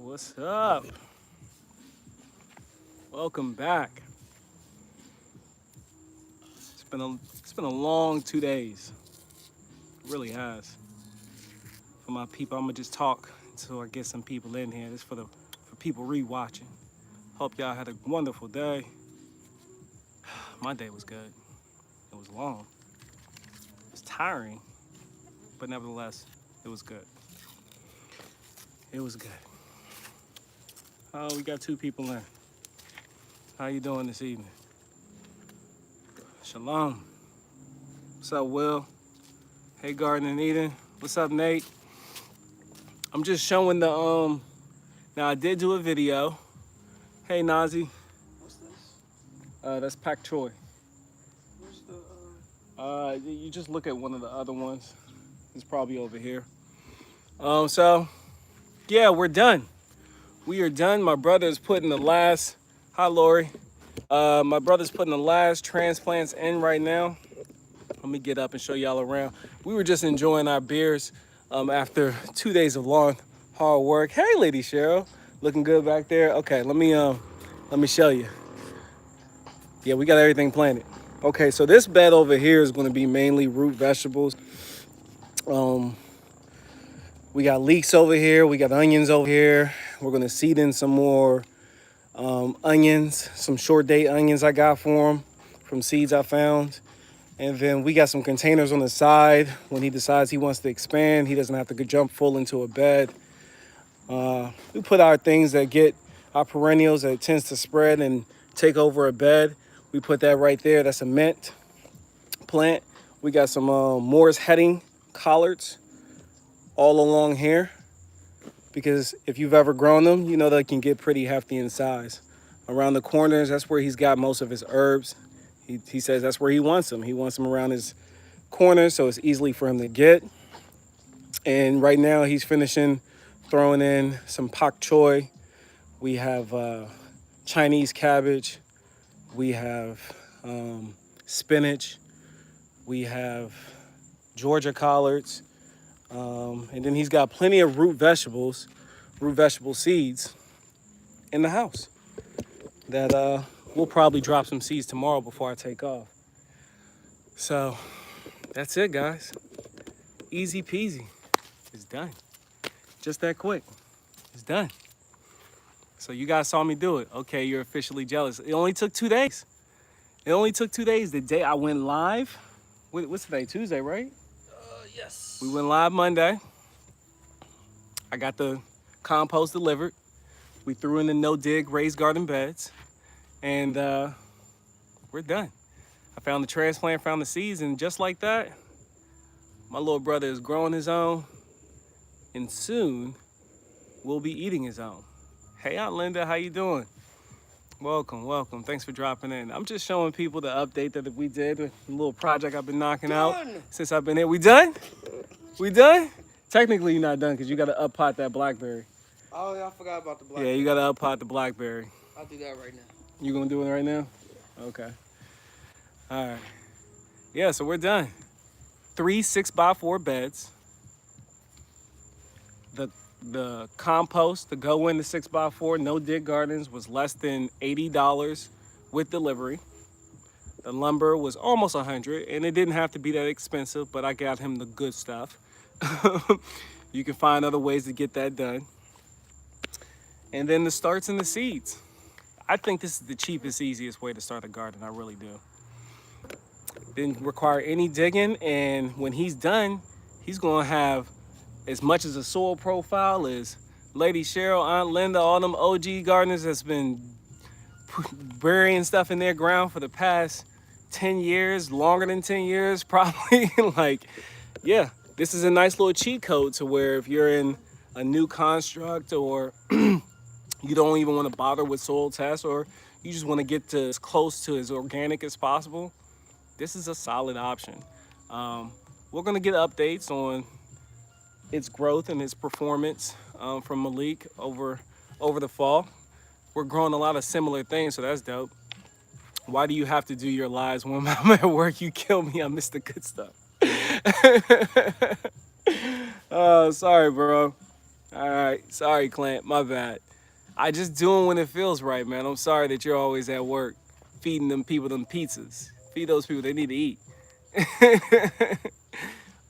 What's up? Welcome back. It's been a long 2 days. It really has. For my people, I'm gonna just talk until I get some people in here. This for people rewatching. Hope y'all had a wonderful day. My day was good. It was long. It was tiring, but nevertheless, it was good. It was good. Oh, we got two people in. How you doing this evening? Shalom. What's up, Will? Hey, Garden and Eden. What's up, Nate? I'm just showing the Now I did do a video. Hey, Nazi. What's this? That's Pak Choi. Where's the You just look at one of the other ones. It's probably over here. So yeah, we're done. We are done. My brother's putting the last. Hi, Lori. My brother's putting the last transplants in right now. Let me get up and show y'all around. We were just enjoying our beers after 2 days of long, hard work. Hey, Lady Cheryl, looking good back there. Okay, let me show you. Yeah, we got everything planted. Okay, so this bed over here is going to be mainly root vegetables. We got leeks over here. We got onions over here. We're going to seed in some more onions, some short date onions I got for him from seeds I found. And then we got some containers on the side. When he decides he wants to expand, he doesn't have to jump full into a bed. We put our things that get our perennials that tends to spread and take over a bed. We put that right there. That's a mint plant. We got some Moore's heading collards all along here, because if you've ever grown them, you know they can get pretty hefty in size. Around the corners, that's where he's got most of his herbs. He says that's where he wants them. He wants them around his corners, so it's easily for him to get. And right now he's finishing throwing in some pak choi. We have Chinese cabbage. We have spinach. We have Georgia collards. And then he's got plenty of root vegetable seeds in the house that we'll probably drop some seeds tomorrow before I take off. So that's it, guys. Easy peasy. It's done. Just that quick. It's done. So you guys saw me do it. Okay, you're officially jealous. It only took 2 days. The day I went live. What's today? Tuesday, right? yes. We went live Monday. I got the compost delivered. We threw in the no-dig raised garden beds. And we're done. I found the transplant, found the seeds, and just like that, my little brother is growing his own, and soon we'll be eating his own. Hey, Aunt Linda, how you doing? Welcome. Thanks for dropping in. I'm just showing people the update that we did, a little project I've been knocking out since I've been here. We done? We done? Technically, you're not done because you got to up-pot that blackberry. Oh, yeah, I forgot about the blackberry. Yeah, you got to up-pot the blackberry. I'll do that right now. You gonna do it right now? Okay. All right. Yeah, so we're done. 3 6x4 beds. The compost to go in the 6x4 no dig gardens was less than $80 with delivery. The lumber was almost $100, and it didn't have to be that expensive, but I got him the good stuff. You can find other ways to get that done. And then the starts and the seeds. I think this is the cheapest, easiest way to start a garden. I really do. Didn't require any digging, and when he's done, he's gonna have as much as a soil profile as Lady Cheryl, Aunt Linda, all them OG gardeners that's been burying stuff in their ground for the past 10 years, longer than 10 years, probably. Like, yeah, this is a nice little cheat code to where if you're in a new construct or you don't even want to bother with soil tests, or you just want to get to as close to as organic as possible, this is a solid option. We're going to get updates on its growth and its performance from Malik over the fall. We're growing a lot of similar things, so that's dope. Why do you have to do your lives when I'm at work? You kill me. I miss the good stuff. Oh, sorry, bro. All right. Sorry, Clint. My bad. I just do them when it feels right, man. I'm sorry that you're always at work feeding them people them pizzas. Feed those people, they need to eat.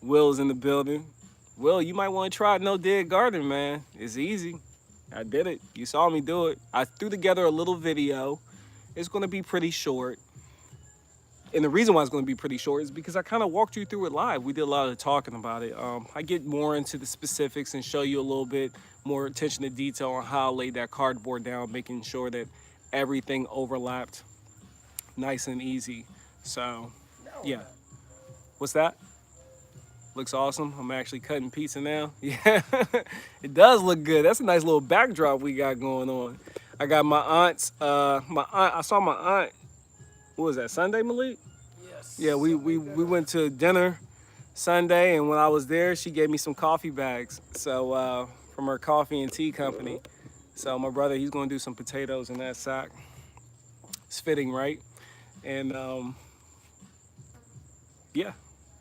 Will's in the building. Will, you might want to try No Dead Garden, man. It's easy. I did it. You saw me do it. I threw together a little video. It's going to be pretty short. And the reason why it's going to be pretty short is because I kind of walked you through it live. We did a lot of talking about it. I get more into the specifics and show you a little bit more attention to detail on how I laid that cardboard down, making sure that everything overlapped nice and easy. So, yeah. What's that? Looks awesome. I'm actually cutting pizza now. Yeah, it does look good. That's a nice little backdrop we got going on. I got my aunt's, I saw my aunt, what was that, Sunday, Malik? Yes. Yeah, we went to dinner Sunday, and when I was there, she gave me some coffee bags. So, from her coffee and tea company. So my brother, he's gonna do some potatoes in that sack. It's fitting, right? And yeah,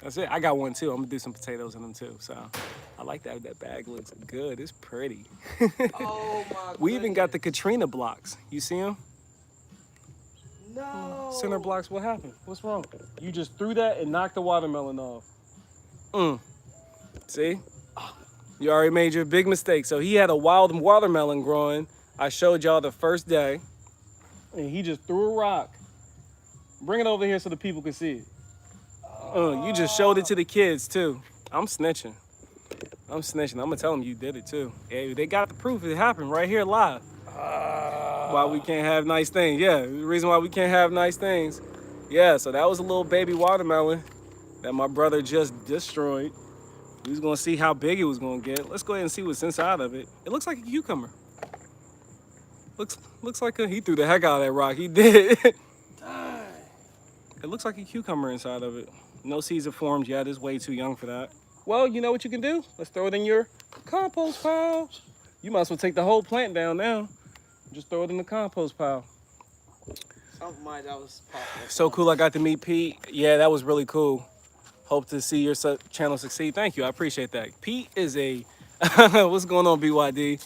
that's it. I got one too. I'm gonna do some potatoes in them too. So I like that. That bag looks good. It's pretty. Oh my We even got the goodness. Katrina blocks. You see them? No. Center blocks. What happened? What's wrong? You just threw that and knocked the watermelon off. See? You already made your big mistake. So he had a wild watermelon growing. I showed y'all the first day, and he just threw a rock. Bring it over here so the people can see it. You just showed it to the kids too. I'm snitching. I'm gonna tell them you did it too. Yeah, they got the proof. It happened right here live. Why we can't have nice things? Yeah, the reason why we can't have nice things. Yeah, so that was a little baby watermelon that my brother just destroyed. We was gonna see how big it was gonna get. Let's go ahead and see what's inside of it. It looks like a cucumber. Looks like he threw the heck out of that rock. He did. Dang. It looks like a cucumber inside of it. No seeds are formed yet. It's way too young for that. Well, you know what you can do? Let's throw it in your compost pile. You might as well take the whole plant down now. Just throw it in the compost pile. Something like that was popular. So cool I got to meet Pete. Yeah, that was really cool. Hope to see your channel succeed. Thank you. I appreciate that. Pete is a... What's going on, BYD?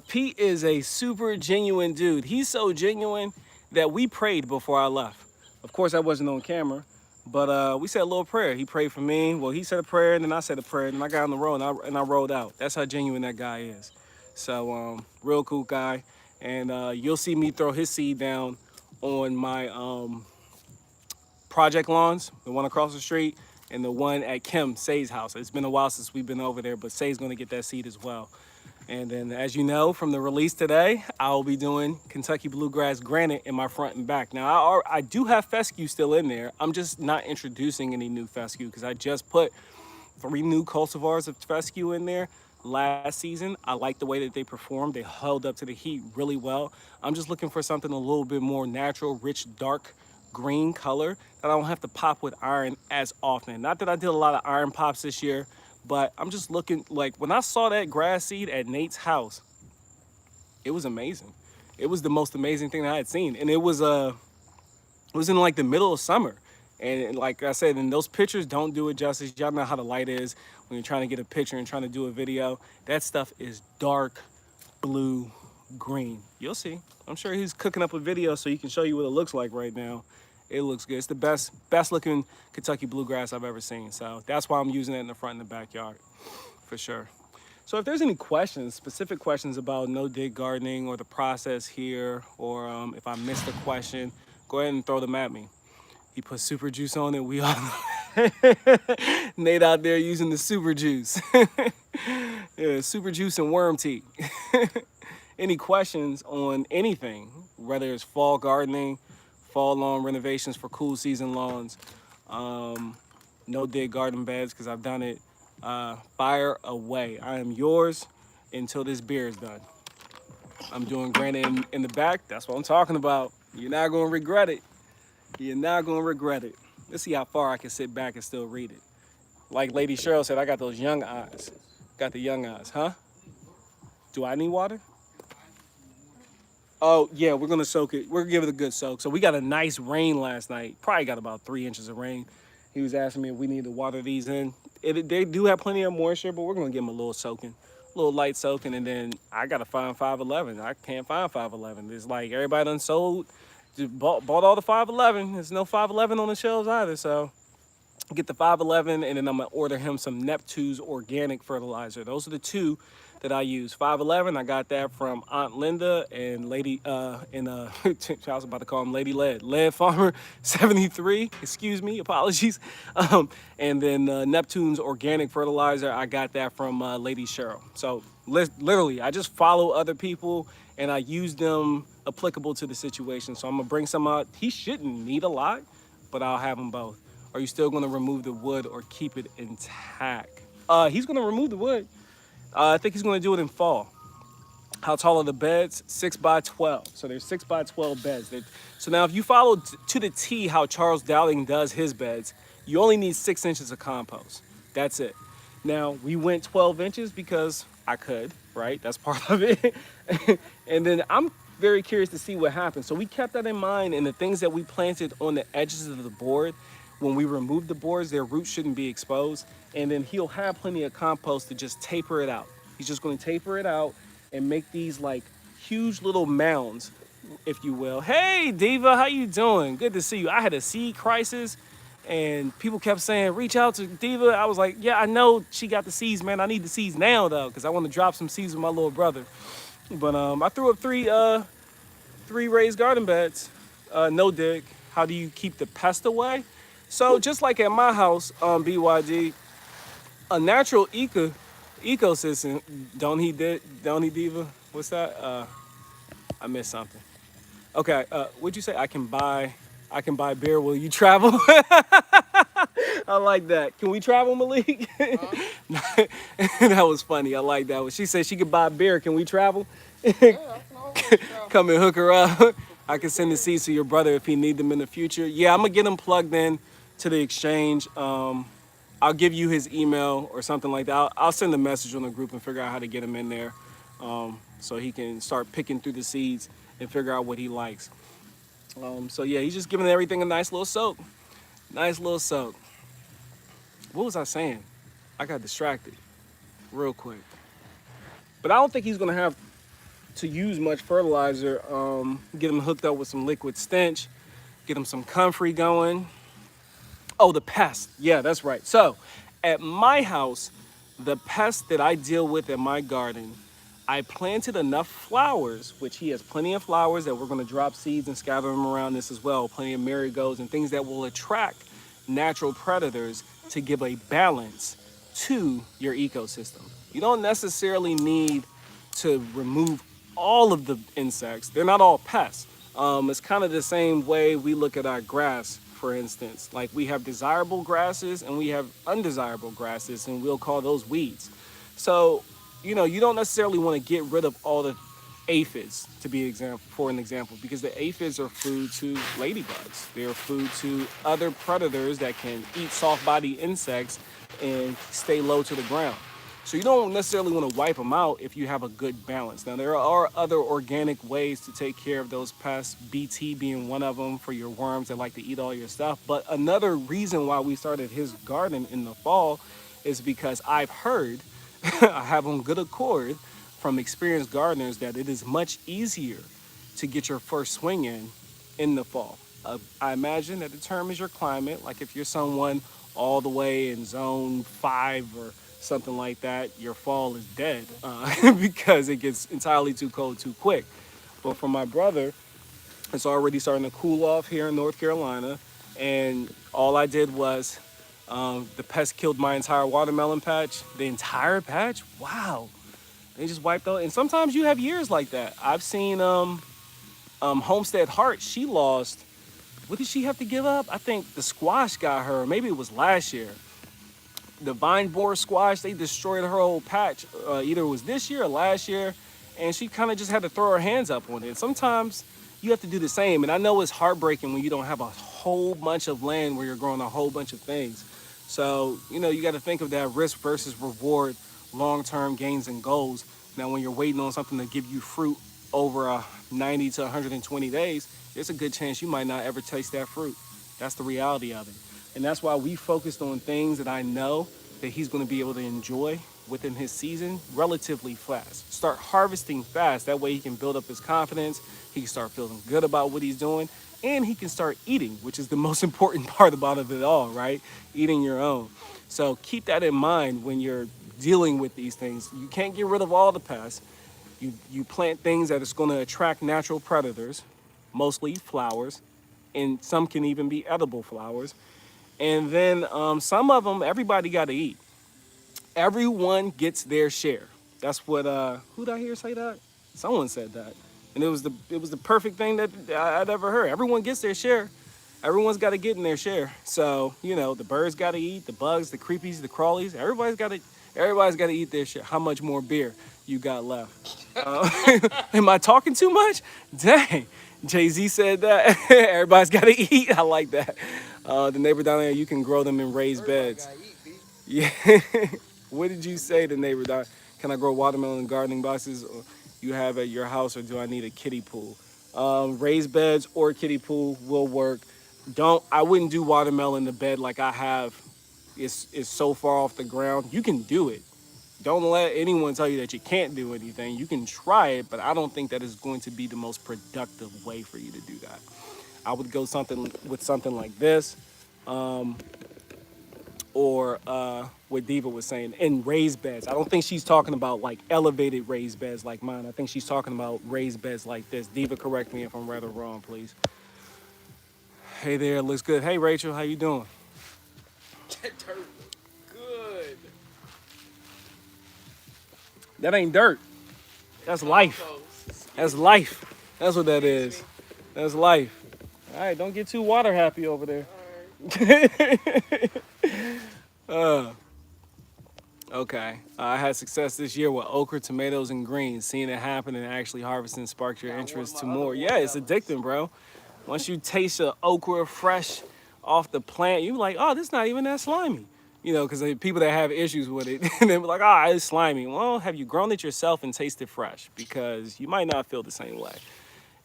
Pete is a super genuine dude. He's so genuine that we prayed before I left. Of course, I wasn't on camera, but we said a little prayer. He prayed for me. Well, he said a prayer, and then I said a prayer, and I got on the road, and I rolled out. That's how genuine that guy is. So, real cool guy. And you'll see me throw his seed down on my project lawns, the one across the street, and the one at Kim Say's house. It's been a while since we've been over there, but Say's gonna get that seed as well. And then, as you know, from the release today, I'll be doing Kentucky Bluegrass Granite in my front and back. Now, I do have fescue still in there. I'm just not introducing any new fescue because I just put 3 new cultivars of fescue in there last season. I like the way that they performed. They held up to the heat really well. I'm just looking for something a little bit more natural, rich, dark green color that I don't have to pop with iron as often. Not that I did a lot of iron pops this year, but I'm just looking, like when I saw that grass seed at Nate's house, it was amazing. It was the most amazing thing that I had seen. And it was in like the middle of summer. And like I said, and those pictures don't do it justice. Y'all know how the light is when you're trying to get a picture and trying to do a video. That stuff is dark blue green. You'll see. I'm sure he's cooking up a video so he can show you what it looks like right now. It looks good. It's the best looking Kentucky bluegrass I've ever seen. So that's why I'm using it in the front and the backyard for sure. So if there's any questions, specific questions about no dig gardening or the process here, or if I missed a question, go ahead and throw them at me. He put super juice on it. We all Nate out there using the super juice. Yeah, super juice and worm tea. Any questions on anything, whether it's fall gardening, fall lawn renovations for cool season lawns, no dig garden beds, because I've done it, fire away. I am yours until this beer is done. I'm doing granite in the back. That's what I'm talking about. You're not going to regret it. You're not going to regret it. Let's see how far I can sit back and still read it. Like Lady Cheryl said, I got those young eyes. Got the young eyes, huh? Do I need water? Oh, yeah, we're going to soak it. We're going to give it a good soak. So we got a nice rain last night. Probably got about 3 inches of rain. He was asking me if we need to water these in. They do have plenty of moisture, but we're going to give them a little soaking. little light soaking, and then I gotta find 511. I can't find 511. It's like everybody done sold, just bought all the 511. There's no 511 on the shelves either, so get the 511, and then I'm gonna order him some Neptune's organic fertilizer. Those are the two that I use. 511, I got that from Aunt Linda and Lady I was about to call him Lady Lead Farmer 73. Excuse me, apologies. And then Neptune's organic fertilizer, I got that from Lady Cheryl. So literally, I just follow other people and I use them applicable to the situation. So I'm gonna bring some out. He shouldn't need a lot, but I'll have them both. Are you still gonna remove the wood or keep it intact? He's gonna remove the wood. I think he's gonna do it in fall. How tall are the beds? 6 by 12. So there's 6 by 12 beds. So now if you follow to the T how Charles Dowling does his beds, you only need 6 inches of compost. That's it. Now we went 12 inches because I could, right? That's part of it. And then I'm very curious to see what happens. So we kept that in mind, and the things that we planted on the edges of the board, when we remove the boards, their roots shouldn't be exposed. And then he'll have plenty of compost to just taper it out. He's just going to taper it out and make these like huge little mounds, if you will. Hey, Diva, how you doing? Good to see you. I had a seed crisis, and people kept saying, reach out to Diva. I was like, yeah, I know she got the seeds, man. I need the seeds now, though, because I want to drop some seeds with my little brother. But I threw up three raised garden beds, no dig. How do you keep the pest away? So just like at my house, BYD, a natural ecosystem. Don't he Diva? What's that? I missed something. Okay, what'd you say? I can buy beer. Will you travel? I like that. Can we travel, Malik? That was funny. I like that one. She said she could buy beer. Can we travel? Yeah, I can always travel. Come and hook her up. I can send the seeds to your brother if he need them in the future. Yeah, I'm gonna get him plugged in to the exchange. I'll give you his email or something like that. I'll send a message on the group and figure out how to get him in there, so he can start picking through the seeds and figure out what he likes. So yeah, he's just giving everything a nice little soak. Nice little soak. What was I saying? I got distracted real quick. But I don't think he's gonna have to use much fertilizer. Get him hooked up with some liquid stench, get him some comfrey going. Oh, the pest. Yeah, that's right. So at my house, the pest that I deal with in my garden, I planted enough flowers, which he has plenty of flowers that we're going to drop seeds and scatter them around this as well. Plenty of marigolds and things that will attract natural predators to give a balance to your ecosystem. You don't necessarily need to remove all of the insects. They're not all pests. It's kind of the same way we look at our grass, for instance. Like we have desirable grasses and we have undesirable grasses, and we'll call those weeds. So, you don't necessarily want to get rid of all the aphids, to be for an example, because the aphids are food to ladybugs. They're food to other predators that can eat soft-bodied insects and stay low to the ground. So you don't necessarily want to wipe them out if you have a good balance. Now, there are other organic ways to take care of those pests, BT being one of them for your worms that like to eat all your stuff. But another reason why we started his garden in the fall is because I've heard, I have on good accord from experienced gardeners, that it is much easier to get your first swing in the fall. I imagine that determines your climate. Like if you're someone all the way in zone 5 or something like that, your fall is dead because it gets entirely too cold too quick. But for my brother, it's already starting to cool off here in North Carolina, and all I did was the pest killed my entire watermelon patch. The entire patch? Wow. They just wiped out. And sometimes you have years like that. I've seen Homestead Heart, she lost, what did she have to give up? I think the squash got her, maybe it was last year. The vine borer squash, they destroyed her whole patch. Either it was this year or last year, and she kind of just had to throw her hands up on it. Sometimes you have to do the same, and I know it's heartbreaking when you don't have a whole bunch of land where you're growing a whole bunch of things. So, you got to think of that risk versus reward, long-term gains and goals. Now, when you're waiting on something to give you fruit over 90 to 120 days, there's a good chance you might not ever taste that fruit. That's the reality of it. And that's why we focused on things that I know that he's going to be able to enjoy within his season relatively fast. Start harvesting fast. That way he can build up his confidence. He can start feeling good about what he's doing. And he can start eating, which is the most important part about it all, right? Eating your own. So keep that in mind when you're dealing with these things. You can't get rid of all the pests. You plant things that is going to attract natural predators, mostly flowers, and some can even be edible flowers. And then some of them, everybody got to eat. Everyone gets their share. That's what who did I hear say that? Someone said that, and it was the perfect thing that I'd ever heard. Everyone gets their share. Everyone's got to get in their share. So the birds got to eat, the bugs, the creepies, the crawlies. Everybody's got to eat their share. How much more beer you got left? Am I talking too much? Dang. Jay-Z said that. Everybody's got to eat. I like that. The neighbor down there, you can grow them in raised beds. Yeah. What did you say, the neighbor? Can I grow watermelon in gardening boxes you have at your house, or do I need a kiddie pool? Raised beds or kiddie pool will work. I wouldn't do watermelon in the bed like I have. It's so far off the ground. You can do it. Don't let anyone tell you that you can't do anything. You can try it, but I don't think that is going to be the most productive way for you to do that. I would go something like this. Or what Diva was saying, in raised beds. I don't think she's talking about like elevated raised beds like mine. I think she's talking about raised beds like this. Diva, correct me if I'm right or wrong, please. Hey there, looks good. Hey Rachel, how you doing? That dirt looks good. That ain't dirt. That's life. That's life. That's what that is. That's life. All right, don't get too water happy over there. Okay. I had success this year with okra, tomatoes, and greens. Seeing it happen and actually harvesting sparked your interest to more. Yeah, it's addicting, bro. Once you taste the okra fresh off the plant, you're like, oh, this not even that slimy. Because people that have issues with it, and they're like, oh, it's slimy. Well, have you grown it yourself and tasted fresh? Because you might not feel the same way.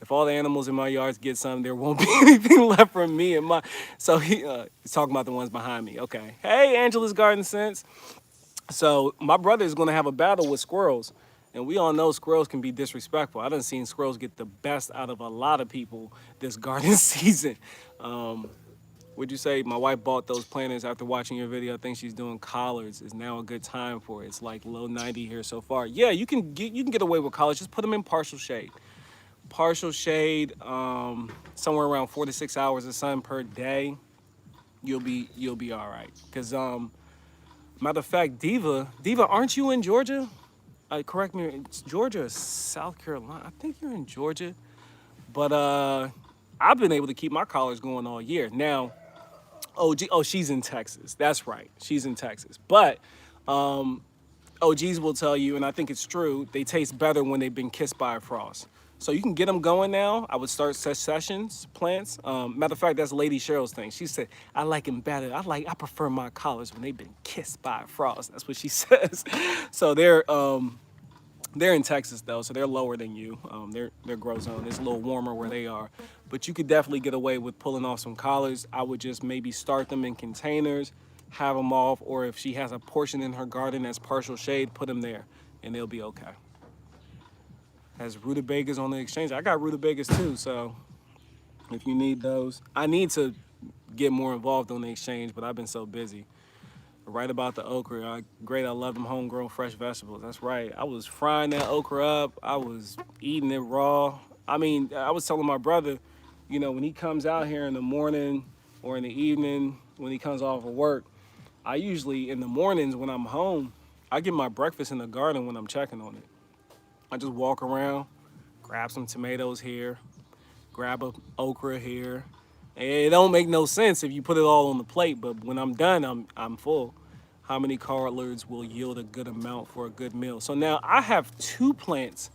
If all the animals in my yards get some, there won't be anything left from me and my. So he's talking about the ones behind me. Okay. Hey, Angela's Garden Sense. So my brother is going to have a battle with squirrels. And we all know squirrels can be disrespectful. I done seen squirrels get the best out of a lot of people this garden season. Would you say my wife bought those planters after watching your video? I think she's doing collards. Is now a good time for it. It's like low 90 here so far. Yeah, you can get away with collards. Just put them in partial shade. Partial shade, somewhere around 4 to 6 hours of sun per day. You'll be all right. Cause matter of fact, Diva, aren't you in Georgia? Correct me, it's Georgia or South Carolina. I think you're in Georgia. But I've been able to keep my collards going all year. Now, she's in Texas. That's right, she's in Texas. But OGs will tell you, and I think it's true, they taste better when they've been kissed by a frost. So you can get them going now. I would start sessions plants. Matter of fact, that's Lady Cheryl's thing. She said, I like them better. I prefer my collards when they've been kissed by a frost. That's what she says. So they're in Texas though, so they're lower than you. Their grow zone is a little warmer where they are. But you could definitely get away with pulling off some collards. I would just maybe start them in containers, have them off, or if she has a portion in her garden that's partial shade, put them there, and they'll be okay. Has rutabagas on the exchange. I got rutabagas too, so if you need those. I need to get more involved on the exchange, but I've been so busy. Right about the okra. Great, I love them homegrown fresh vegetables. That's right. I was frying that okra up. I was eating it raw. I mean, I was telling my brother, when he comes out here in the morning or in the evening, when he comes off of work, I usually, in the mornings when I'm home, I get my breakfast in the garden when I'm checking on it. I just walk around, grab some tomatoes here, grab a okra here. And it don't make no sense if you put it all on the plate, but when I'm done, I'm full. How many collards will yield a good amount for a good meal? So now I have 2 plants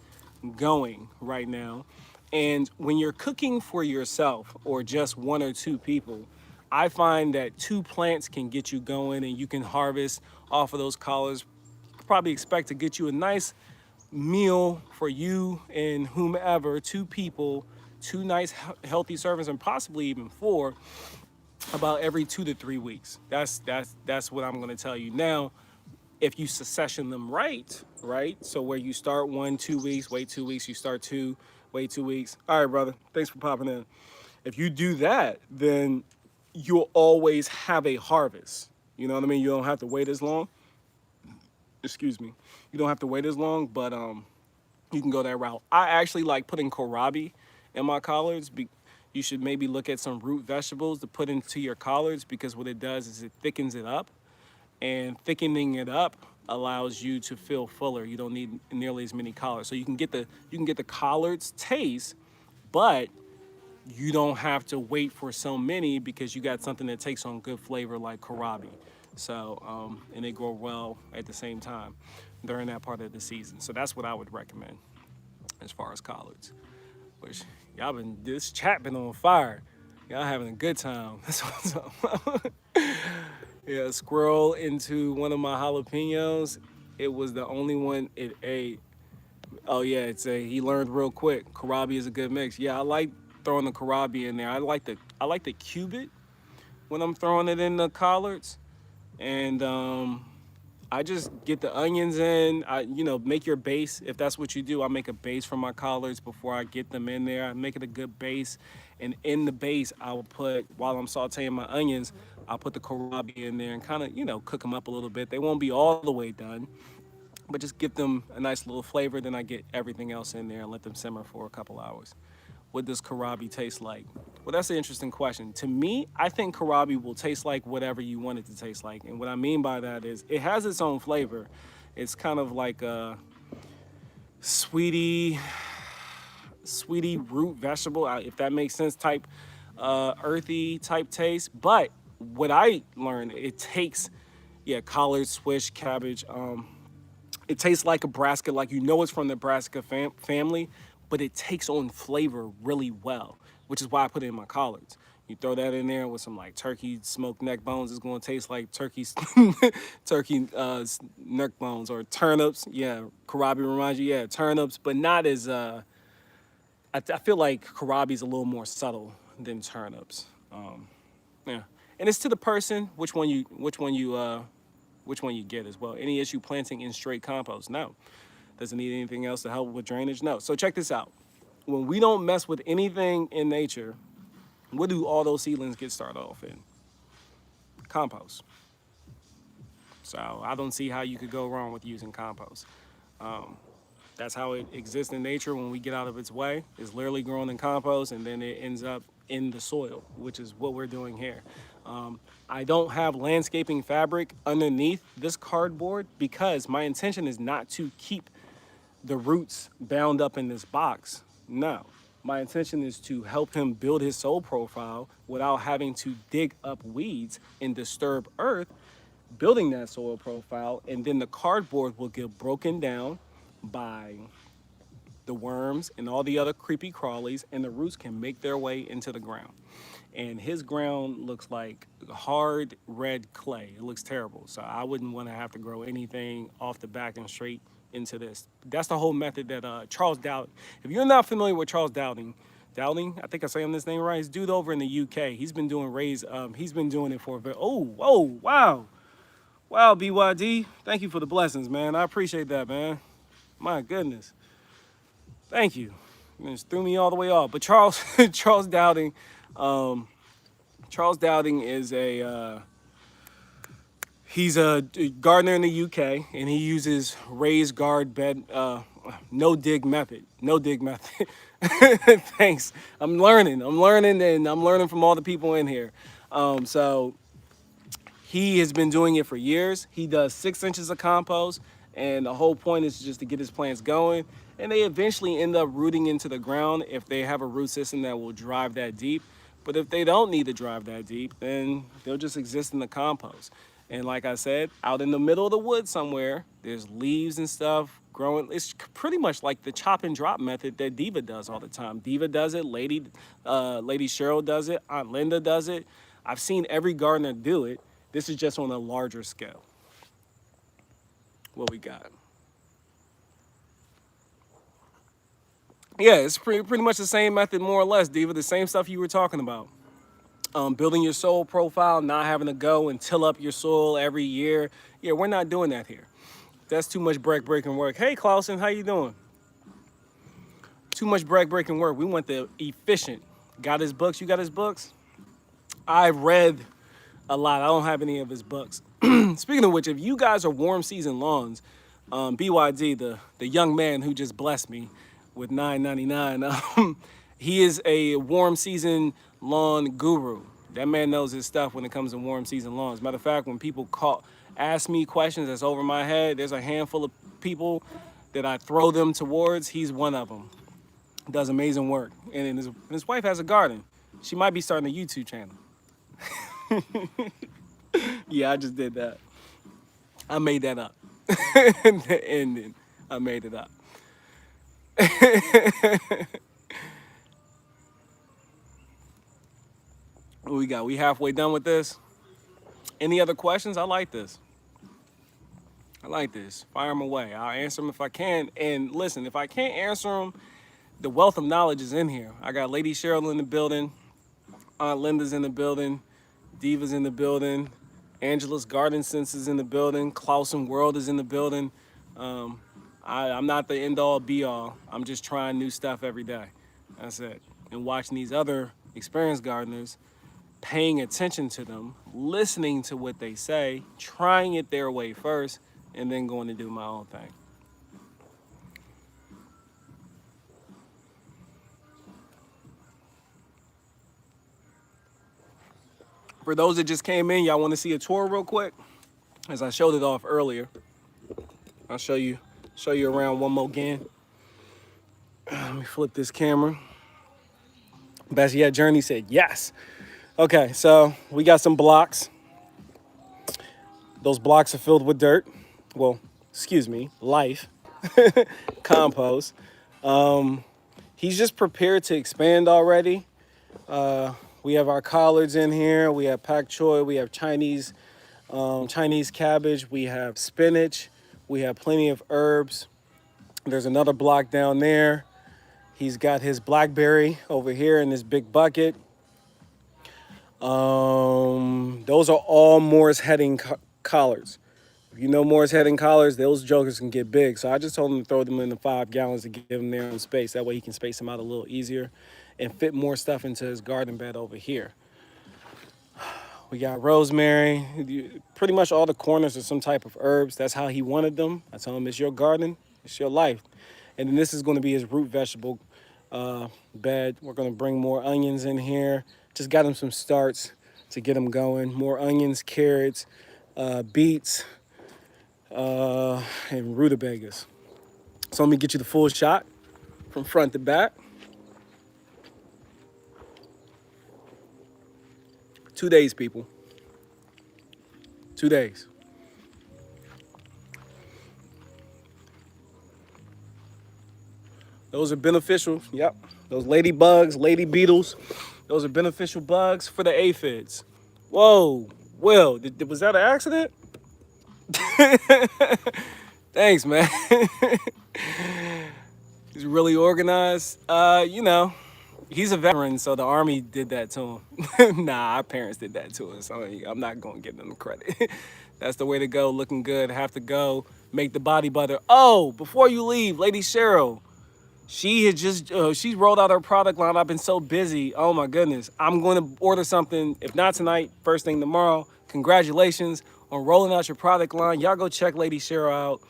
going right now. And when you're cooking for yourself or just 1 or 2 people, I find that 2 plants can get you going and you can harvest off of those collards. Probably expect to get you a nice meal for you and whomever, 2 people, 2 nice healthy servings, and possibly even 4, about every 2 to 3 weeks. That's what I'm going to tell you. Now, if you succession them right? So where you start 1, 2 weeks, wait 2 weeks, you start two, wait 2 weeks. All right, brother. Thanks for popping in. If you do that, then you'll always have a harvest. You know what I mean? You don't have to wait as long. Excuse me. You don't have to wait as long, but you can go that route. I actually like putting kohlrabi in my collards. You should maybe look at some root vegetables to put into your collards because what it does is it thickens it up, and thickening it up allows you to feel fuller. You don't need nearly as many collards, so you can get the collards taste, but you don't have to wait for so many because you got something that takes on good flavor like kohlrabi. So, and they grow well at the same time during that part of the season. So that's what I would recommend as far as collards. Which this chat been on fire. Y'all having a good time. That's what's up. Yeah, squirrel into one of my jalapenos. It was the only one it ate. Oh yeah, he learned real quick. Kohlrabi is a good mix. Yeah, I like throwing the kohlrabi in there. I like to cube it when I'm throwing it in the collards, and I just get the onions in. Make your base if that's what you do. I make a base for my collards before I get them in there. I make it a good base, and in the base, I will put while I'm sautéing my onions, I'll put the kohlrabi in there and kind of cook them up a little bit. They won't be all the way done, but just give them a nice little flavor. Then I get everything else in there and let them simmer for a couple hours. What does kohlrabi taste like? Well, that's an interesting question. To me, I think kohlrabi will taste like whatever you want it to taste like. And what I mean by that is it has its own flavor. It's kind of like a sweetie root vegetable, if that makes sense, type earthy type taste. But what I learned, it takes, yeah, collard, swish, cabbage. It tastes like a brassica, like it's from the brassica family, but it takes on flavor really well, which is why I put it in my collards. You throw that in there with some like turkey smoked neck bones, it's going to taste like turkey neck bones, or turnips. Yeah, kohlrabi reminds you, yeah, turnips, but not as I feel like kohlrabi is a little more subtle than turnips. Yeah, and it's to the person which one you get as well. Any issue planting in straight compost? No. Does it need anything else to help with drainage? No. So check this out. When we don't mess with anything in nature, what do all those seedlings get started off in? Compost. So I don't see how you could go wrong with using compost. That's how it exists in nature when we get out of its way. It's literally grown in compost, and then it ends up in the soil, which is what we're doing here. I don't have landscaping fabric underneath this cardboard because my intention is not to keep the roots bound up in this box. No, my intention is to help him build his soil profile without having to dig up weeds and disturb earth, building that soil profile, and then the cardboard will get broken down by the worms and all the other creepy crawlies, and the roots can make their way into the ground. And his ground looks like hard red clay. It looks terrible. So I wouldn't want to have to grow anything off the back and straight into this. That's the whole method that Charles Dowding. If you're not familiar with Charles Dowding, I think I say his name right. He's dude over in the UK. He's been doing he's been doing it for a very. Wow, BYD. Thank you for the blessings, man. I appreciate that, man. My goodness. Thank you. You just threw me all the way off. But Charles Dowding. Charles Dowding is he's a gardener in the UK, and he uses raised guard bed, no dig method. Thanks. I'm learning, and I'm learning from all the people in here. So he has been doing it for years. He does 6 inches of compost, and the whole point is just to get his plants going. And they eventually end up rooting into the ground if they have a root system that will drive that deep. But if they don't need to drive that deep, then they'll just exist in the compost. And like I said, out in the middle of the woods somewhere, there's leaves and stuff growing. It's pretty much like the chop and drop method that Diva does all the time. Diva does it, Lady Cheryl does it, Aunt Linda does it. I've seen every gardener do it. This is just on a larger scale. What we got? Yeah, it's pretty much the same method, more or less, Diva. The same stuff you were talking about. building your soil profile, not having to go and till up your soil every year. Yeah, we're not doing that here. That's too much breaking work. Hey, Clausen, how you doing? Too much breaking work. We want the efficient. Got his books? You got his books? I've read a lot. I don't have any of his books. Speaking of which, if you guys are warm season lawns, BYD, the young man who just blessed me with $9.99, he is a warm season lawn guru. That man knows his stuff when it comes to warm season lawns. Matter of fact, when people ask me questions that's over my head, there's a handful of people that I throw them towards. He's one of them. Does amazing work. And his wife has a garden. She might be starting a YouTube channel. Yeah, I just did that. I made that up. The ending. I made it up. What we got? We halfway done with this? Any other questions? I like this. Fire them away. I'll answer them if I can. And listen, if I can't answer them, the wealth of knowledge is in here. I got Lady Cheryl in the building. Aunt Linda's in the building. Diva's in the building. Angela's Garden Sense is in the building. Clausen World is in the building. I'm not the end-all, be-all. I'm just trying new stuff every day. That's it. And watching these other experienced gardeners, paying attention to them, listening to what they say, trying it their way first, and then going to do my own thing. For those that just came in, y'all want to see a tour real quick? As I showed it off earlier. I'll show you around one more again. Let me flip this camera. Best Yet Journey said yes. Okay, so we got some blocks. Those blocks are filled with dirt. Well, excuse me, life. Compost. He's just prepared to expand already. We have our collards in here. We have pak choi. We have Chinese cabbage. We have spinach. We have plenty of herbs. There's another block down there. He's got his blackberry over here in this big bucket. Those are all Morris heading collards. If you know Morris heading collards, those jokers can get big. So I just told him to throw them in the 5 gallons to give him their own space. That way he can space them out a little easier and fit more stuff into his garden bed over here. We got rosemary. Pretty much all the corners are some type of herbs. That's how he wanted them. I told him it's your garden, it's your life. And then this is going to be his root vegetable bed. We're going to bring more onions in here. Just got him some starts to get him going. More onions, carrots, beets, and rutabagas. So let me get you the full shot from front to back. 2 days, people. 2 days. Those are beneficial. Yep. Those ladybugs, lady beetles. Those are beneficial bugs for the aphids. Whoa. Will, was that an accident? Thanks, man. He's really organized. He's a veteran, so the Army did that to him. Nah, our parents did that to us. So I'm not going to give them the credit. That's the way to go, looking good. Have to go, make the body butter. Oh, before you leave, Lady Cheryl, she had just, she rolled out her product line. I've been so busy. Oh, my goodness. I'm going to order something, if not tonight, first thing tomorrow. Congratulations on rolling out your product line. Y'all go check Lady Cheryl out.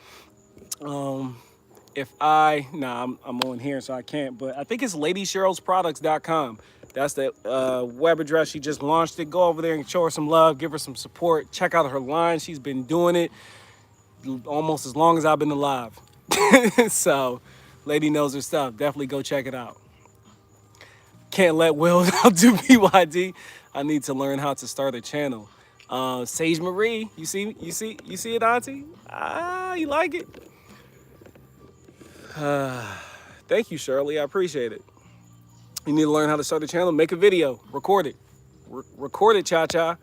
I'm on here, so I can't, but I think it's ladycherylsproducts.com. That's the web address. She just launched it. Go over there and show her some love, give her some support. Check out her line. She's been doing it almost as long as I've been alive. So, lady knows her stuff. Definitely go check it out. Can't let Will outdo BYD. I need to learn how to start a channel. Sage Marie, you see it, Auntie? You like it? Thank you, Shirley. I appreciate it. You need to learn how to start a channel. Make a video. Record it. Record it, Cha-Cha.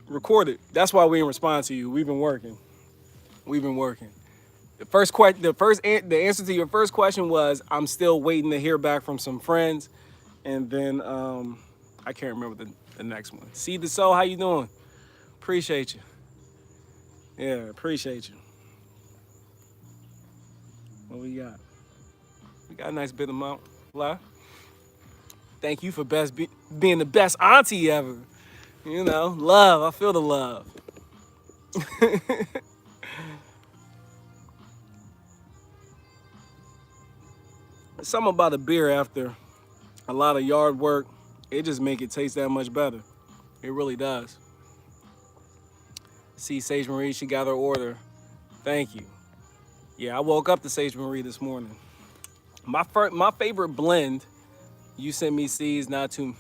Record it. That's why we didn't respond to you. We've been working. The answer to your first question was, I'm still waiting to hear back from some friends. And then I can't remember the next one. Seed the Soul, how you doing? Appreciate you. Yeah, appreciate you. What we got? We got a nice bit amount left. Thank you for being the best auntie ever. You know, love. I feel the love. Something about a beer after a lot of yard work, it just make it taste that much better. It really does. See Sage Marie, she got her order. Thank you. Yeah, I woke up to Sage Marie this morning. My favorite blend. You sent me seeds, not to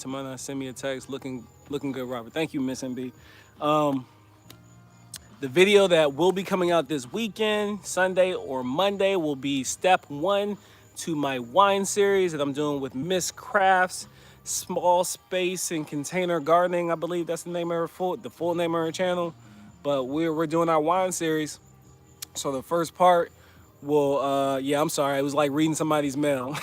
mine. Send me a text. Looking good, Robert. Thank you, Miss MB. The video that will be coming out this weekend, Sunday or Monday, will be step 1 to my wine series that I'm doing with Miss Crafts, Small Space and Container Gardening. I believe that's the name of the full name of her channel. But we're doing our wine series. So the first part will, yeah, I'm sorry. It was like reading somebody's mail.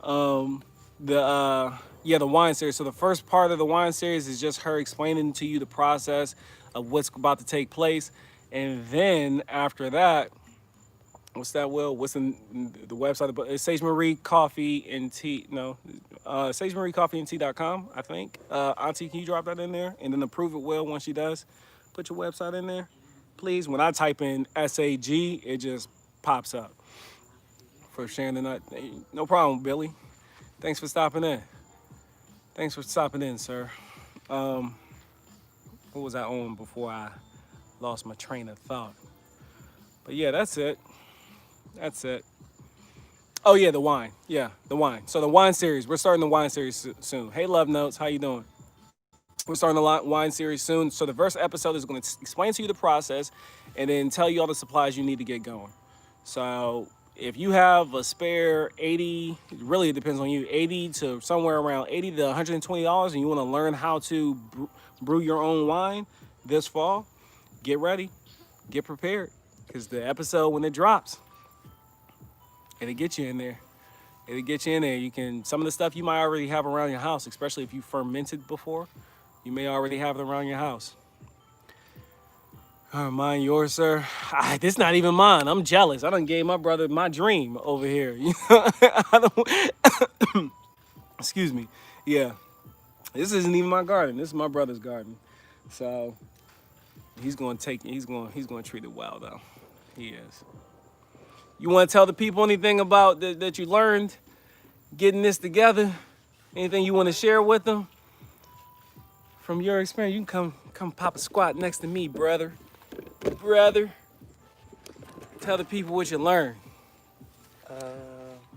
The wine series. So the first part of the wine series is just her explaining to you the process of what's about to take place. And then after that, what's that, Will? What's the website? It's Sage Marie Coffee and Tea. No, SageMarieCoffeeandTea.com, I think. Auntie, can you drop that in there? And then approve it, Will, once she does. Put your website in there, please. When I type in SAG, it just pops up. For sharing the nut. No problem, Billy. Thanks for stopping in. Thanks for stopping in, sir. What was I on before I lost my train of thought? But yeah, that's it. That's it. Oh yeah, the wine. Yeah, the wine. So the wine series. We're starting the wine series soon. Hey, Love Notes. How you doing? We're starting the wine series soon. So the first episode is going to explain to you the process and then tell you all the supplies you need to get going. So if you have a spare 80, really it depends on you, 80 to somewhere around 80 to $120 and you want to learn how to brew your own wine this fall, get ready, get prepared. Because the episode, when it drops, it'll get you in there. It'll get you in there. You can, some of the stuff you might already have around your house, especially if you fermented before, you may already have it around your house. Mine, yours, sir. This not even mine. I'm jealous. I done gave my brother my dream over here. You know? I don't, excuse me. Yeah. This isn't even my garden. This is my brother's garden. So he's gonna treat it well though. He is. You wanna tell the people anything about that you learned getting this together? Anything you wanna share with them? From your experience, you can come pop a squat next to me, brother. Tell the people what you learned.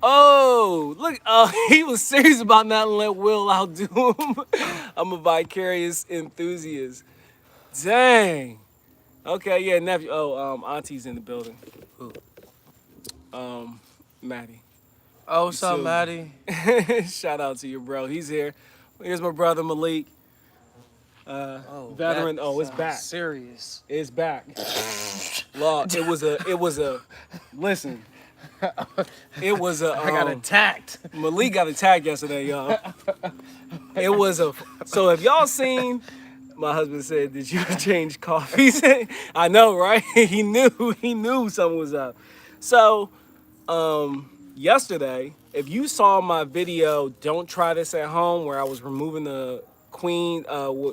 Oh, look, he was serious about not letting Will outdo him. I'm a vicarious enthusiast. Dang. Okay, yeah, nephew. Oh, Auntie's in the building. Who? Maddie. Oh, what's up, Maddie? Shout out to you, bro. He's here. Here's my brother Malik. Veteran. Oh, it's back. Serious. It's back. Law. It was a. Listen. It was a. I got attacked. Malik got attacked yesterday, y'all. It was a. So if y'all seen, my husband said, "Did you change coffees?" I know, right? He knew something was up. So, yesterday, if you saw my video, "Don't Try This at Home," where I was removing the queen,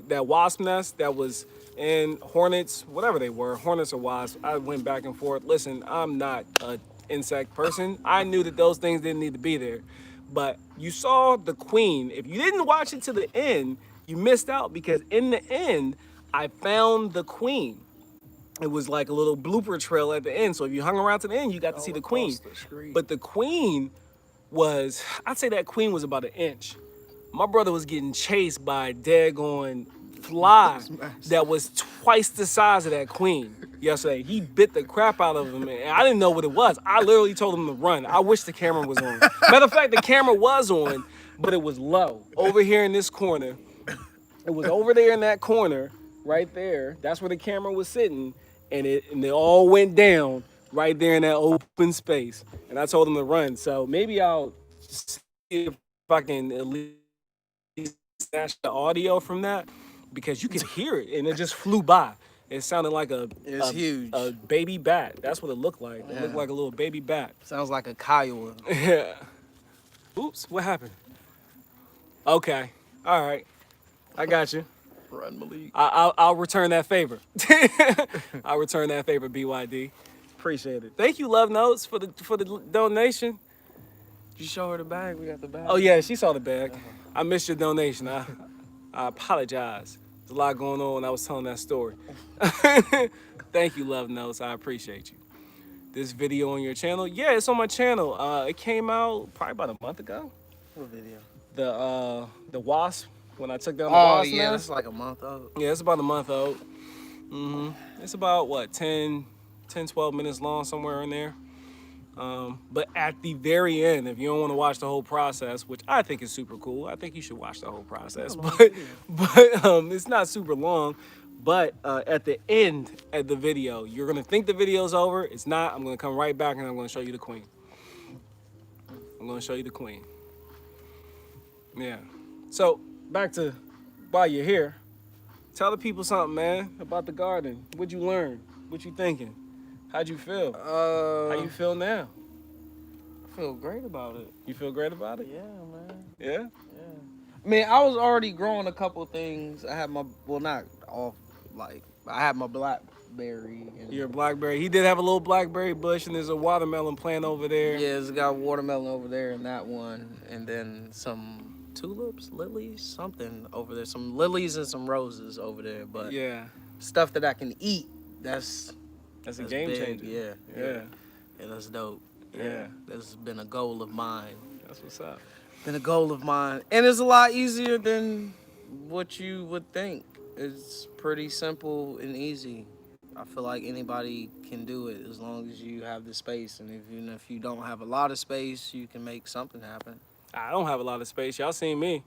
that wasp nest that was in hornets, whatever they were, hornets or wasps. I went back and forth. Listen, I'm not a insect person. I knew that those things didn't need to be there. But you saw the queen. If you didn't watch it to the end, you missed out, because in the end, I found the queen. It was like a little blooper trail at the end. So if you hung around to the end, you got to see the queen. But the queen was, I'd say that queen was about an inch. My brother was getting chased by a daggone fly that was twice the size of that queen yesterday. He bit the crap out of him, and I didn't know what it was. I literally told him to run. I wish the camera was on. Matter of fact, the camera was on, but it was low. Over here in this corner. It was over there in that corner, right there. That's where the camera was sitting, and it all went down right there in that open space. And I told him to run. So maybe I'll see if I can at least snatch the audio from that because you could hear it and it just flew by. It sounded like It's huge. a baby bat. That's what it looked like. It looked Yeah. like a little baby bat. Sounds like a Kiowa. Yeah. Oops, what happened? Okay. All right. I got you. Run, Malik. I'll return that favor. I'll return that favor, BYD. Appreciate it. Thank you, Love Notes, for the donation. Did you show her the bag? We got the bag. Oh yeah, she saw the bag. I missed your donation. I apologize. There's a lot going on when I was telling that story. Thank you, Love Notes. I appreciate you. This video on your channel? Yeah, it's on my channel. It came out probably about a month ago. What video? The Wasp, when I took down the Oh, Wasp yeah, nest. that's like a month old. Yeah, it's about a month old. It's about, what, 10, 12 minutes long, somewhere in there. But at the very end, if you don't want to watch the whole process, which I think is super cool, I think you should watch the whole process. But it's not super long. But at the end of the video, you're going to think the video's over. It's not. I'm going to come right back and I'm going to show you the queen. I'm going to show you the queen. Yeah. So, back to while you're here, tell the people something, man, about the garden. What'd you learn? What you thinking? How'd you feel? How you feel now? I feel great about it. You feel great about it? Yeah, man. Yeah? Yeah. I mean, I was already growing a couple things. I had my, well, not all, like, I had my blackberry. And, Your blackberry. He did have a little blackberry bush, and there's a watermelon plant over there. yeah, it's got watermelon over there in that one. And then some tulips, lilies, something over there. Some lilies and some roses over there. But Yeah. stuff that I can eat, that's a game big. changer. Yeah. Yeah. Yeah, that's dope. Yeah. That's been a goal of mine. That's what's up. Been a goal of mine. And it's a lot easier than what you would think. It's pretty simple and easy. I feel like anybody can do it as long as you have the space. And even if you don't have a lot of space, you can make something happen. I don't have a lot of space. Y'all seen me.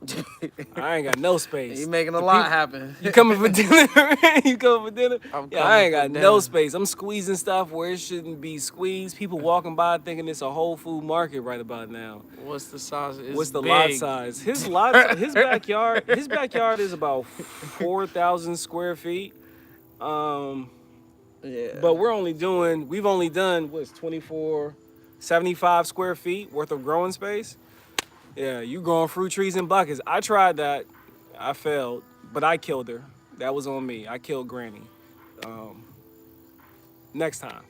I ain't got no space. You making a lot happen. You coming for dinner? You coming for dinner? I'm Yeah, I ain't got coming for no dinner. space. I'm squeezing stuff where it shouldn't be squeezed. People walking by thinking it's a Whole Food market right about now. What's the size? It's What's the big. lot size? His backyard is about 4,000 square feet. Yeah. But we've only done, what's 75 square feet worth of growing space. Yeah, you growing fruit trees in buckets. I tried that. I failed, but I killed her. That was on me. I killed Granny. Next time.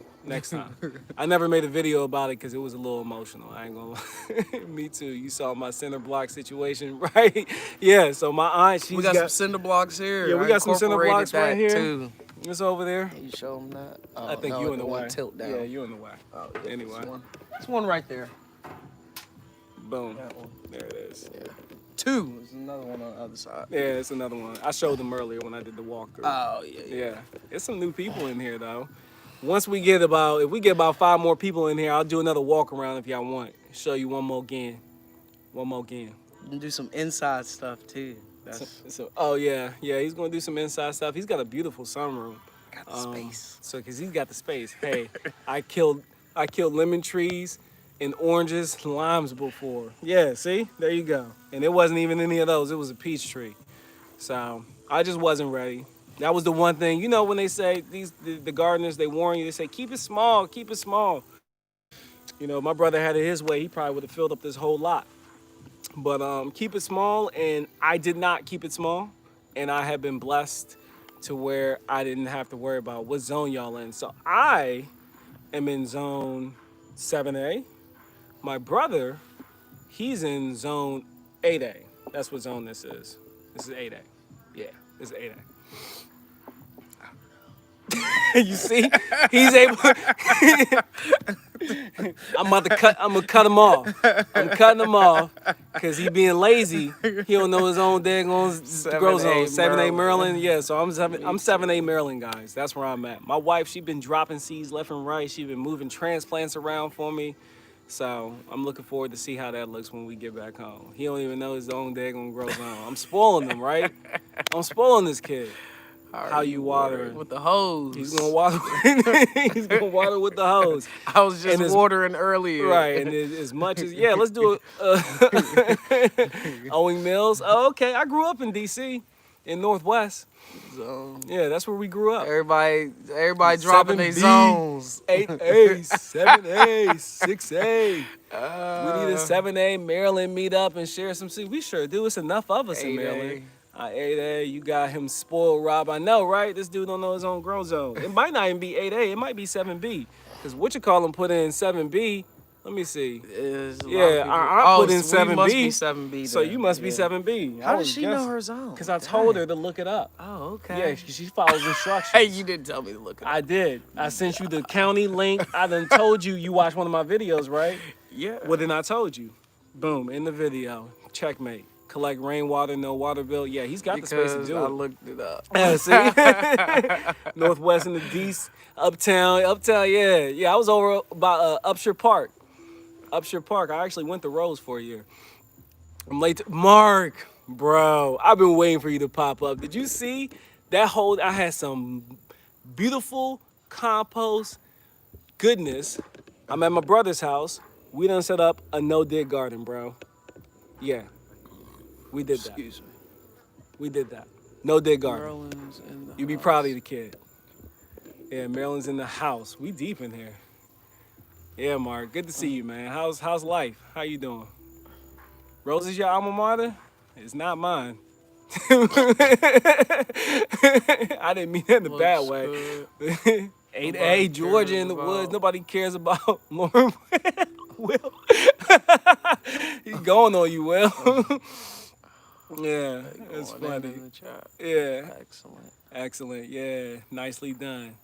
I never made a video about it because it was a little emotional. I ain't gonna lie. Me too. You saw my cinder block situation, right? Yeah, so my aunt, We got some cinder blocks here. Yeah, we I got some cinder incorporated blocks right that here. Too. It's over there. Can you show them that? Oh, I think no, you in it the won't way. tilt down. Yeah, you in the way. Oh, yeah, Anyway. This one right there. Boom. That one. There it is. Yeah. Two. There's another one on the other side. Yeah, it's another one. I showed them earlier when I did the walkthrough. Oh, yeah. Yeah, it's some new people in here though. If we get about 5 more people in here, I'll do another walk around if y'all want. Show you one more again. You can do some inside stuff too. Oh yeah, he's gonna do some inside stuff. He's got a beautiful sunroom. Got the space. So, cause he's got the space. Hey, I killed lemon trees and oranges, limes before. Yeah, see, there you go. And it wasn't even any of those. It was a peach tree. So I just wasn't ready. That was the one thing. You know when they say the gardeners, they warn you. They say keep it small, keep it small. You know, my brother had it his way. He probably would have filled up this whole lot. But keep it small, and I did not keep it small. And I have been blessed to where I didn't have to worry about what zone y'all in. So I am in zone 7A. My brother, he's in zone 8A. That's what zone this is. This is 8A. Yeah, this is 8A. You see, he's able. I'm gonna cut him off. I'm cutting him off because he being lazy. He don't know his own daggone grow zone. 7A Maryland. Yeah, so I'm 7A Maryland, guys. That's where I'm at. My wife, she been dropping seeds left and right. She been moving transplants around for me. So I'm looking forward to see how that looks when we get back home. He don't even know his own daggone grow zone. I'm spoiling him, right? I'm spoiling this kid. How you watering? With the hose. He's gonna water. He's gonna water with the hose. I was just watering earlier. Right, and as much as let's do it. Owing Mills. Oh, okay. I grew up in D.C. in Northwest. So, yeah, that's where we grew up. Everybody dropping their 7B, zones. 8A, 7A, 6A. We need a 7A. Maryland meet up and share some seeds. We sure do. It's enough of us in Maryland. 8A, you got him spoiled, Rob. I know, right? This dude don't know his own grow zone. It might not even be 8A. It might be 7B. Because what you call him put in 7B. Let me see. I put in 7B. You must be 7B then. So you must be 7B. How does she know her zone? Because I told her to look it up. Oh, okay. Yeah, she follows instructions. Hey, you didn't tell me to look it up. I did. I sent you the county link. I done told you watched one of my videos, right? Yeah. Well, then I told you. Boom, in the video. Checkmate. Collect rainwater, no water bill. Yeah, he's got the space to do it. I looked it up. See? Northwest and the East, Uptown, yeah. I was over by Upshur Park. Upshur Park. I actually went to Rose for a year. I'm late. Mark, bro, I've been waiting for you to pop up. Did you see that whole? I had some beautiful compost goodness. I'm at my brother's house. We done set up a no-dig garden, bro. Yeah. We did that. Excuse me. We did that. No dig garden. Maryland's in the You be house. proud of the kid. Yeah, Maryland's in the house. We deep in here. Yeah, Mark. Good to see you, man. How's life? How you doing? Rose is your alma mater? It's not mine. I didn't mean that in a bad way. 8A, Georgia in the woods. Nobody cares about Lauren Will. He's going on you, Will. Yeah, it's funny. In the chat. Yeah. Excellent. Yeah, nicely done.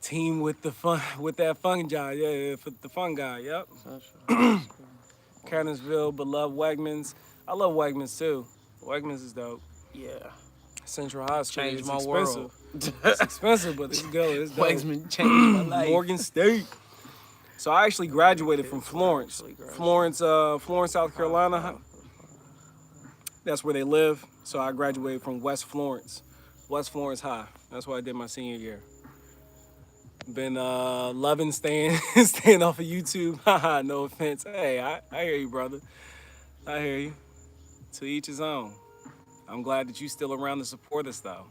Team with the fun, with that fun guy. Yeah, for the fun guy. Yep. Cannonsville, but love Wegmans. I love Wegmans too. Wegmans is dope. Yeah. Central High School. Changed It's my expensive. world. It's expensive, but it's good. It's dope. Wegmans changed my life. Morgan State. So I actually graduated from Florence. Florence, South Carolina. That's where they live. So I graduated from West Florence High. That's where I did my senior year. Been loving staying off of YouTube. Haha, no offense. Hey, I hear you, brother. I hear you. To each his own. I'm glad that you're still around to support us, though.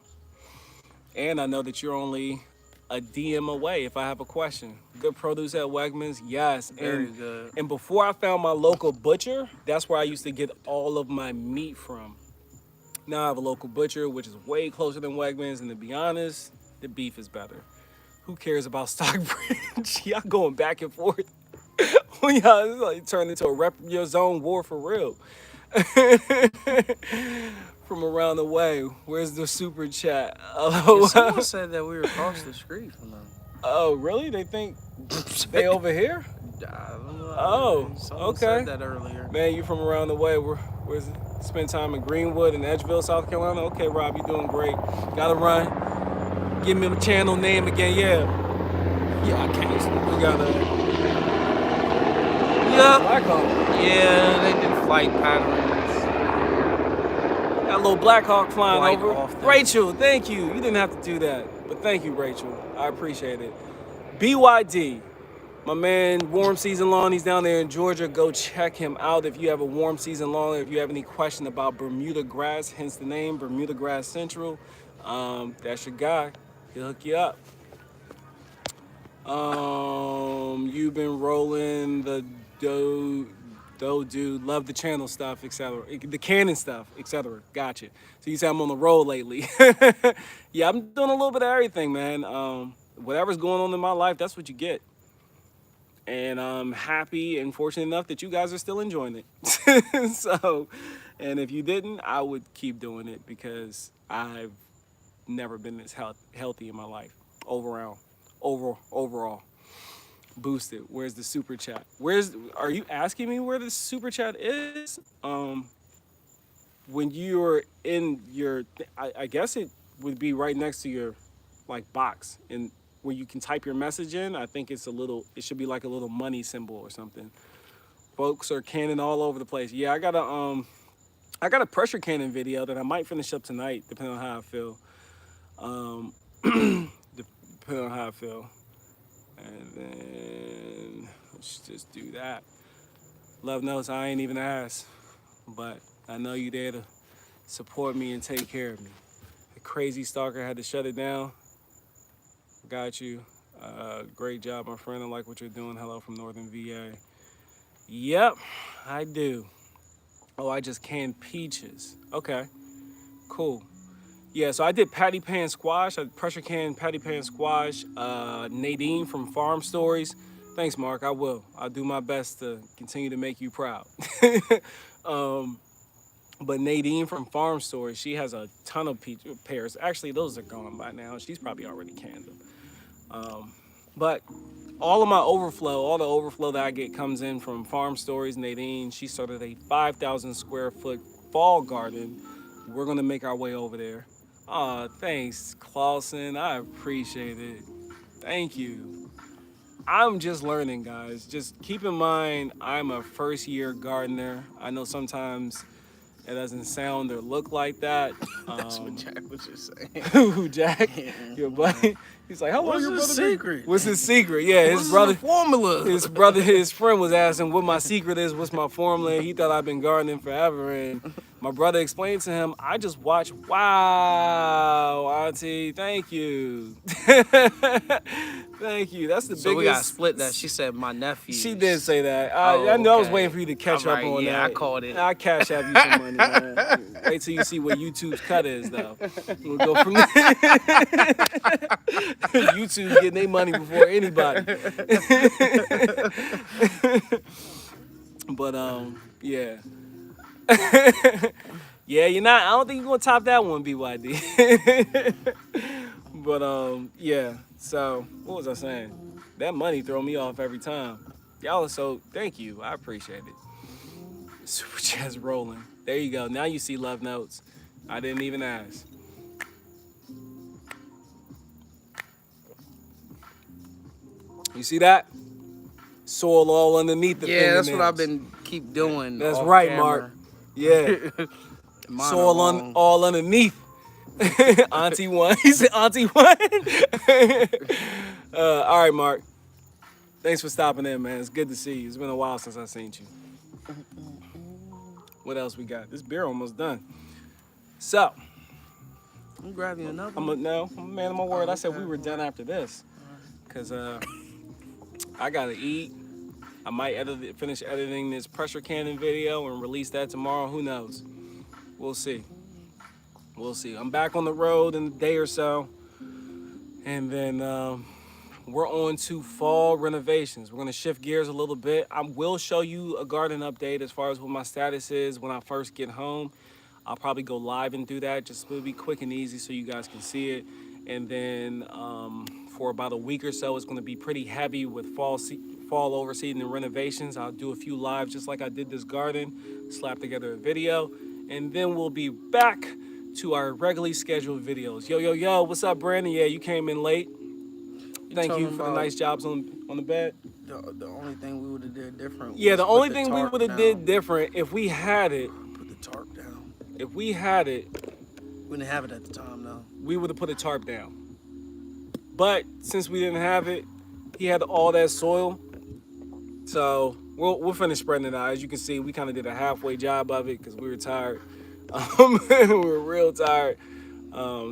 And I know that you're only a DM away if I have a question. Good produce at Wegmans, yes. Very good. And before I found my local butcher, that's where I used to get all of my meat from. Now I have a local butcher, which is way closer than Wegmans, and to be honest, the beef is better. Who cares about Stockbridge? Y'all going back and forth. Y'all like turned into a rep your zone war for real. From around the way. Where's the super chat? Yeah, someone said that we were across the street from them. Oh, really? They think they over here? I don't know. Oh, Someone okay. said that earlier. Man, you from around the way. Where's it? Spend time in Greenwood and Edgeville, South Carolina? Okay, Rob, you doing great. Gotta run. Give me the channel name again, yeah. Yeah, I can't. We gotta... Yeah. Blackhawk. Yeah, they did flight patterns. That little Blackhawk flying Flight over. off there. Rachel, thank you. You didn't have to do that. But thank you, Rachel. I appreciate it. BYD. My man, Warm Season Lawn, he's down there in Georgia. Go check him out if you have a Warm Season Lawn, if you have any question about Bermuda grass, hence the name, Bermuda Grass Central. That's your guy. He'll hook you up. You've been rolling the dude, love the channel stuff, etc. The Canon stuff, etc. Gotcha. So you say I'm on the roll lately. Yeah, I'm doing a little bit of everything, man. Whatever's going on in my life, that's what you get. And I'm happy and fortunate enough that you guys are still enjoying it. So, and if you didn't, I would keep doing it because I've never been this healthy in my life. Overall. Boosted. Where's the super chat? Are you asking me where the super chat is? When you're in your, I guess it would be right next to your like box and where you can type your message in. I think it should be like a little money symbol or something. Folks are canning all over the place. Yeah, I got a pressure cannon video that I might finish up tonight, depending on how I feel. Depending on how I feel. And then let's just do that. Love notes, I ain't even asked, but I know you there to support me and take care of me. The crazy stalker had to shut it down. Got you. Great job, my friend. I like what you're doing. Hello from Northern VA. Yep, I do. Oh, I just canned peaches. Okay, cool. Yeah, so I did patty pan squash. I pressure canned patty pan squash. Nadine from Farm Stories. Thanks, Mark. I will. I'll do my best to continue to make you proud. um, but Nadine from Farm Stories, she has a ton of peach pears. Actually, those are gone by now. She's probably already canned them. But all of my overflow, all the overflow that I get comes in from Farm Stories. Nadine, she started a 5,000 square foot fall garden. We're gonna make our way over there. Aw, thanks, Clausen. I appreciate it. Thank you. I'm just learning, guys. Just keep in mind, I'm a first year gardener. I know sometimes it doesn't sound or look like that. That's what Jack was just saying. Who, Jack? Your buddy? He's like, how long What's your his brother been-" secret? What's his secret? Yeah, his What's brother. the formula? His friend was asking what my secret is, what's my formula. He thought I've been gardening forever, and my brother explained to him, I just watch. Wow, Auntie, thank you. Thank you. That's the So biggest. we got split that. She said my nephew. She did say that. Oh, I know I was okay. waiting for you to catch All up right, on yeah, that. I caught it. I cash out you some money, man. Wait till you see what YouTube's cut is, though. We'll go from there. YouTube getting their money before anybody. But yeah. Yeah, you're not. I don't think you're gonna top that one, BYD. But yeah. So what was I saying? That money throw me off every time. Y'all are so. Thank you. I appreciate it. Super chat's rolling. There you go. Now you see love notes. I didn't even ask. You see that? Soil all underneath the Yeah, that's what fingernails. I've been keep doing. That's off right, camera. Mark. Yeah. Mine Soil are on long. all underneath. Auntie one. He said Auntie one. All right, Mark. Thanks for stopping in, man. It's good to see you. It's been a while since I've seen you. What else we got? This beer almost done. So, I'm grabbing another. I'm a man of my word. I said we were done after this. Cause I gotta eat. I might finish editing this pressure cannon video and release that tomorrow. Who knows? We'll see. We'll see. I'm back on the road in a day or so. And then we're on to fall renovations. We're gonna shift gears a little bit. I will show you a garden update as far as what my status is when I first get home. I'll probably go live and do that. Just it'll be quick and easy so you guys can see it. And then for about a week or so, it's gonna be pretty heavy with fall overseeding and renovations. I'll do a few lives just like I did this garden, slap together a video, and then we'll be back to our regularly scheduled videos. Yo, what's up, Brandon? Yeah, you came in late. Thank you for the nice jobs on the bed. The only thing we would have did different. Yeah, was the put only thing we tarp would have down. did different if we had it. Put the tarp down. If we had it, We didn't have it at the time, though. we would have put a tarp down. But since we didn't have it, he had all that soil. So we'll finish spreading it out. As you can see, we kind of did a halfway job of it because we were tired. We were real tired.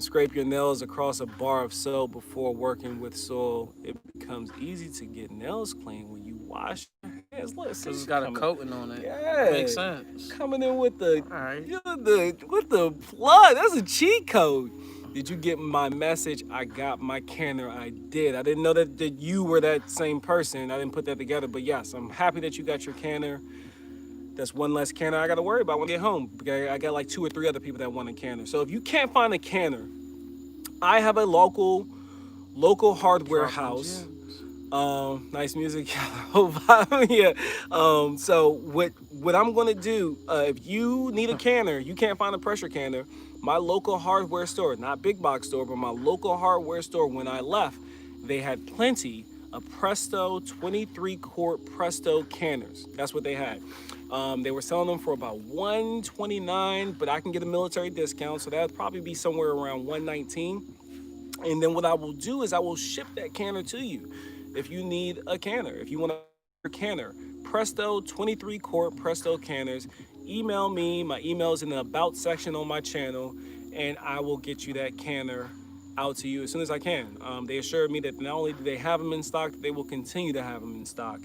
Scrape your nails across a bar of soap before working with soil. It becomes easy to get nails clean when you wash your hands. Look, Because it's got a coating on it. Yeah, Makes sense. Coming in with the All right. with the plug. That's a cheat code. Did you get my message? I got my canner. I did. I didn't know that you were that same person. I didn't put that together. But yes, I'm happy that you got your canner. That's one less canner I got to worry about when I get home. I got like 2 or 3 other people that want a canner. So if you can't find a canner, I have a local hardware house. Nice music. Yeah. So what I'm gonna do, if you need a canner, you can't find a pressure canner, my local hardware store, not big box store, but my local hardware store, when I left, they had plenty of Presto 23 quart Presto canners. That's what they had. They were selling them for about $129, but I can get a military discount, so that'd probably be somewhere around $119. And then what I will do is I will ship that canner to you. If you need a canner, if you want a canner, Presto 23 quart Presto canners, email me. My email is in the about section on my channel, and I will get you that canner out to you as soon as I can. They assured me that not only do they have them in stock, they will continue to have them in stock,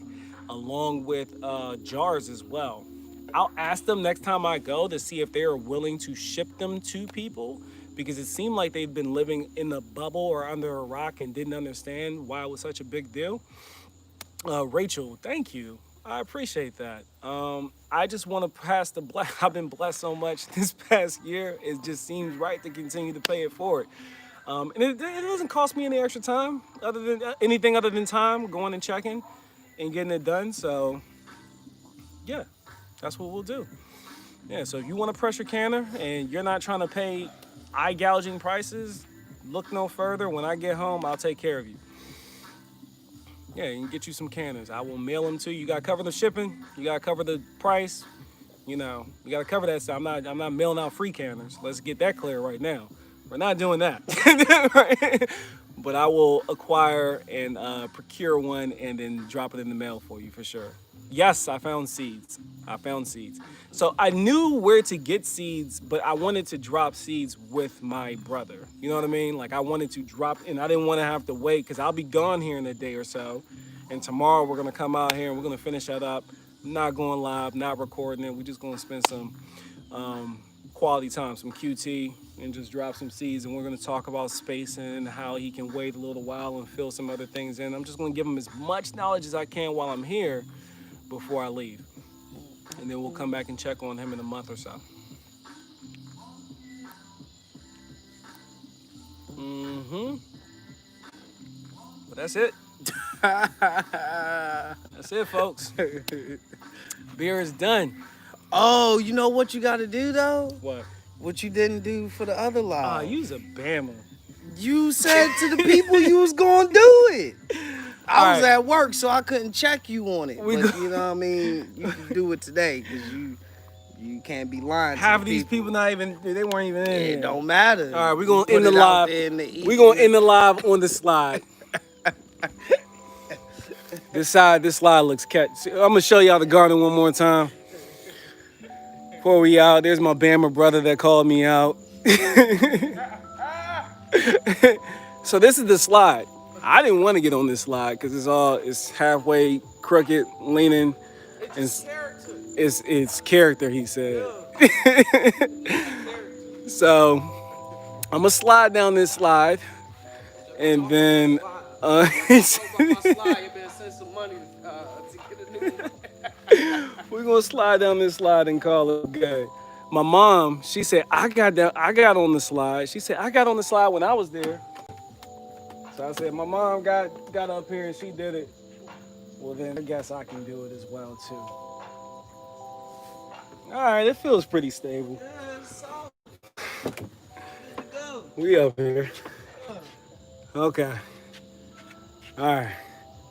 along with jars as well. I'll ask them next time I go to see if they are willing to ship them to people, because it seemed like they've been living in a bubble or under a rock and didn't understand why it was such a big deal. Rachel, thank you. I appreciate that. I just want to pass the bless. I've been blessed so much this past year. It just seems right to continue to pay it forward. And it doesn't cost me any extra time, other than anything other than time going and checking and getting it done. So, yeah, that's what we'll do. Yeah, so if you want a pressure canner and you're not trying to pay eye gouging prices, look no further. When I get home, I'll take care of you. Yeah, you can get you some canners. I will mail them to you. You gotta cover the shipping. You gotta cover the price. You know, you gotta cover that stuff. I'm not mailing out free canners. Let's get that clear right now. We're not doing that. Right? But I will acquire and procure one and then drop it in the mail for you for sure. Yes, I found seeds. So I knew where to get seeds, but I wanted to drop seeds with my brother. You know what I mean? Like I wanted to drop, and I didn't want to have to wait because I'll be gone here in a day or so. And tomorrow we're gonna come out here and we're gonna finish that up. Not going live, not recording it. We're just gonna spend some quality time, some QT, and just drop some seeds. And we're gonna talk about spacing and how he can wait a little while and fill some other things in. I'm just gonna give him as much knowledge as I can while I'm here before I leave. And then we'll come back and check on him in a month or so. But that's it. That's it, folks. Beer is done. Oh, you know what you got to do though? What? What you didn't do for the other live. You's a bammer. You said to the people you was gonna do it. I was All right. at work, so I couldn't check you on it. We But go- you know what I mean? You can do it today because you can't be lying. Half to of the these people not even, they weren't even in here. It don't matter. All right, we're You going to put end the it out live. there in the We're going to ether. end the live on the slide. This slide looks cat. I'm going to show y'all the garden one more time. Before we out, there's my Bammer brother that called me out. So this is the slide. I didn't want to get on this slide because it's halfway crooked, leaning. It's character, he said. So I'm gonna slide down this slide, and then we're gonna slide down this slide and call it good. My mom, she said I got on the slide. She said I got on the slide when I was there. So I said my mom got up here and she did it. Well then I guess I can do it as well too. All right, it feels pretty stable. We up here. Okay. All right.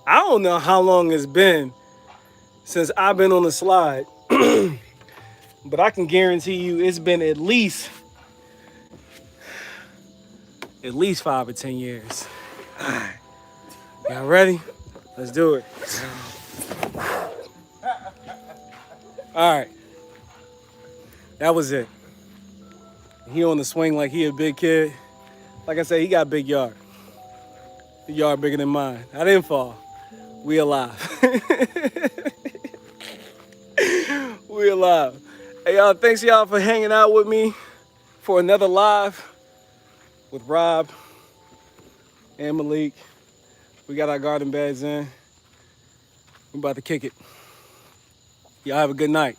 I don't know how long it's been since I've been on the slide, but I can guarantee you it's been at least 5 or 10 years. All right. Y'all ready? Let's do it. All right. That was it. He on the swing like he a big kid. Like I said, he got a big yard. The yard bigger than mine. I didn't fall. We alive. We alive. Hey y'all, thanks y'all for hanging out with me for another live with Rob and Malik. We got our garden beds in. We're about to kick it. Y'all have a good night.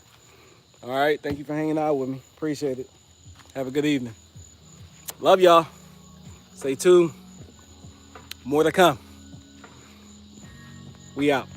All right, thank you for hanging out with me. Appreciate it. Have a good evening. Love y'all. Stay tuned. More to come. We out.